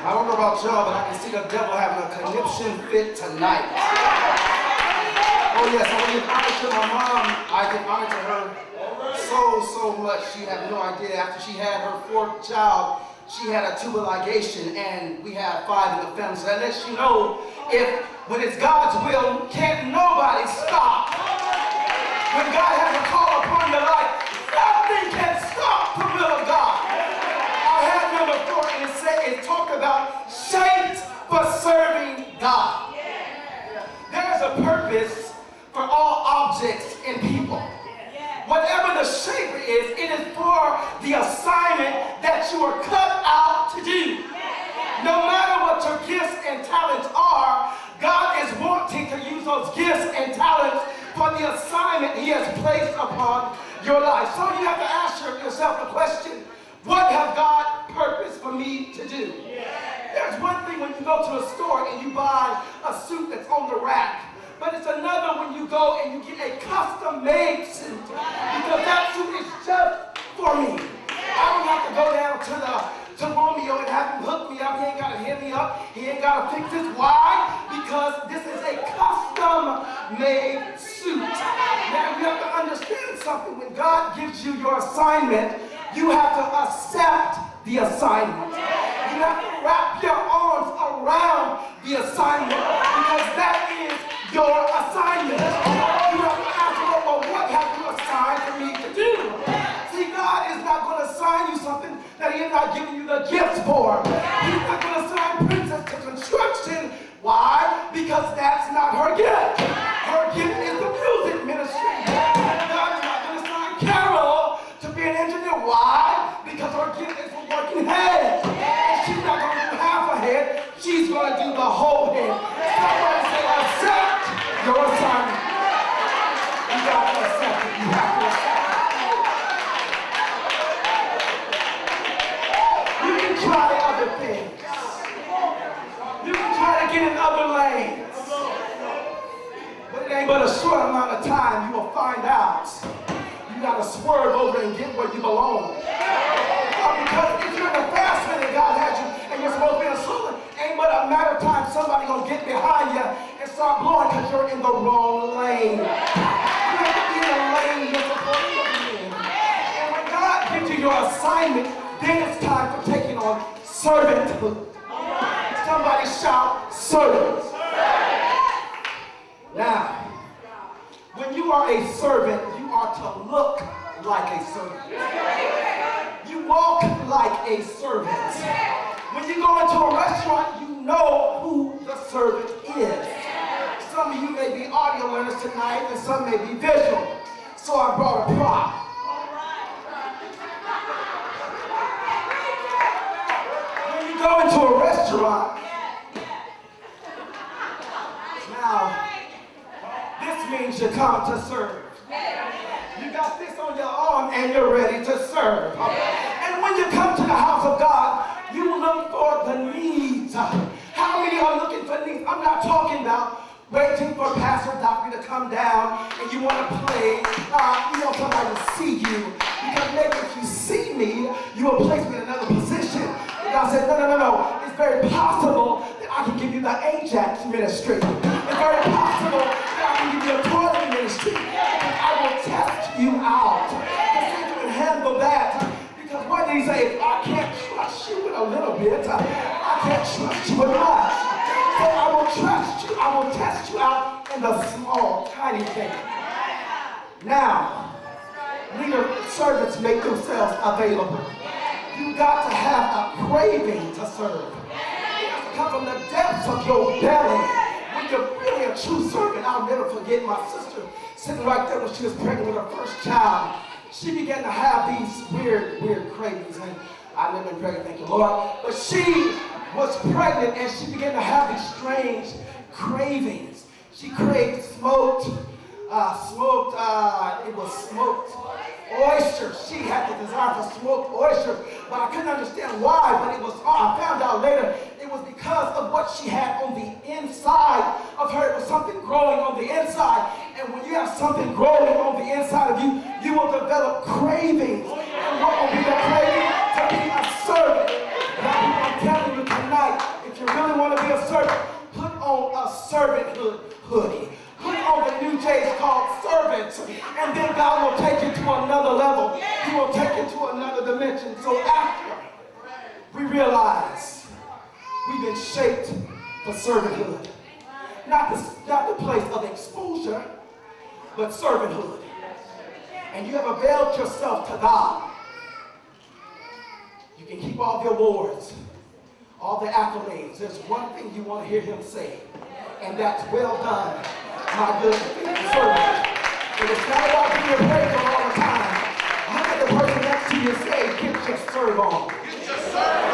I don't know about y'all, but I can see the devil having a conniption fit tonight. Oh yes, I want to give honor to my mom. I give honor to her so much. She had no idea. After she had her fourth child, she had a tubal ligation, and we have 5 in the family. So that lets you know, when it's God's will, can't nobody stop. When God has a call upon your life, nothing can stop the will of God. I had number 4, and it talked about shaped for serving God. There's a purpose for all objects and people. Whatever the shape is, it is for the assignment that you are cut out to do. No matter what your gifts and talents are, God is wanting to use those gifts and talents for the assignment He has placed upon your life. So you have to ask yourself the question, what have God purposed for me to do? There's one thing when you go to a store and you buy a suit that's on the rack. But it's another when you go and you get a custom-made suit, because that suit is just for me. I don't have to go down to Romeo and have him hook me up. He ain't got to hit me up. He ain't got to fix this. Why? Because this is a custom-made suit. Now you have to understand something. When God gives you your assignment, you have to accept the assignment. You have to wrap your arms around the assignment, because that is your assignment. You have to ask, well, what have you assigned for me to do? See, God is not going to assign you something that He is not giving you the gifts for. He's not going to assign Princess to construction. Why? Because that's not her gift. Her gift is the music ministry. God is not going to assign Carol to be an engineer. Why? Because her gift is for working heads. And she's not going to do half a head. She's going to do the whole head. Somebody say, accept your assignment. You got to accept it. You have to accept it. You can try other things. You can try to get in other lanes. But it ain't but a short amount of time. You will find out you got to swerve over and get where you belong. Because if you're in the fast lane that God has you and you're supposed to be in a slow lane, ain't but a matter of time somebody gonna get behind you and start blowing because you're in the wrong lane. You have to be in the lane you're supposed to be in. And when God gives you your assignment, then it's time for taking on servanthood. Somebody shout, servant. Now, when you are a servant, you are to look like a servant. You walk like a servant. When you go into a restaurant, you know who the servant is. Some of you may be audio learners tonight, and some may be visual. So I brought a prop. When you go into a restaurant, now, this means you come to serve. You got this on your arm and you're ready to serve. And when you come to the house of God, you look for the needs. How many are looking for needs? I'm not talking about waiting for Pastor Doctor to come down and you want to play, you want somebody to see you. Because maybe if you see me, you will place me in another position. And God said, no. It's very possible that I can give you the Ajax ministry. It's very possible that I can give you a toilet ministry. I will test you out to see if you can handle that. Because what did He say? If I can't trust you with a little bit, I can't trust you with much. So I will trust you. I will test you out in the small, tiny thing. Now, servants make themselves available. You got to have a craving to serve. It has to come from the depths of your belly. When you're really a true servant, I'll never forget my sister sitting right there when she was pregnant with her first child. She began to have these weird cravings. And I've never been pregnant, thank you, Lord. But she was pregnant and she began to have these strange cravings. She craved smoked oysters. She had the desire for smoked oysters, but I couldn't understand why. But I found out later it was because of what she had on the inside of her. It was something growing on the inside. And when you have something growing on the inside of you, you will develop cravings. And what will be the craving? To be a servant. Now, I'm telling you tonight, God will take you to another level. He will take you to another dimension. So after we realize we've been shaped for servanthood, not the place of exposure, but servanthood, and you have availed yourself to God, you can keep all the awards, all the accolades. There's one thing you want to hear him say, and that's, well done, my good servant. And it's not about being praised all the time. Look at the person next to you and say, get your serve on. Get your serve